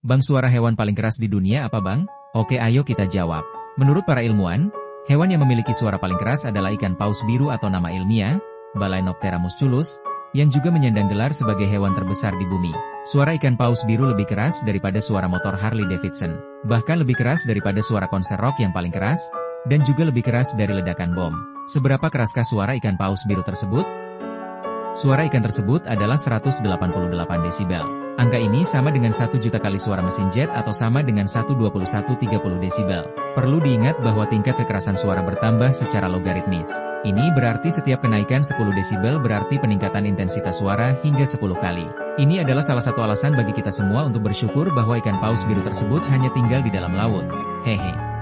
Bang, suara hewan paling keras di dunia apa bang? Oke, ayo kita jawab. Menurut para ilmuwan, hewan yang memiliki suara paling keras adalah ikan paus biru atau nama ilmiah, Balaenoptera musculus, yang juga menyandang gelar sebagai hewan terbesar di bumi. Suara ikan paus biru lebih keras daripada suara motor Harley Davidson, bahkan lebih keras daripada suara konser rock yang paling keras, dan juga lebih keras dari ledakan bom. Seberapa keraskah suara ikan paus biru tersebut? Suara ikan tersebut adalah 188 desibel. Angka ini sama dengan 1 juta kali suara mesin jet atau sama dengan 12130 desibel. Perlu diingat bahwa tingkat kekerasan suara bertambah secara logaritmis. Ini berarti setiap kenaikan 10 desibel berarti peningkatan intensitas suara hingga 10 kali. Ini adalah salah satu alasan bagi kita semua untuk bersyukur bahwa ikan paus biru tersebut hanya tinggal di dalam laut. Hehe.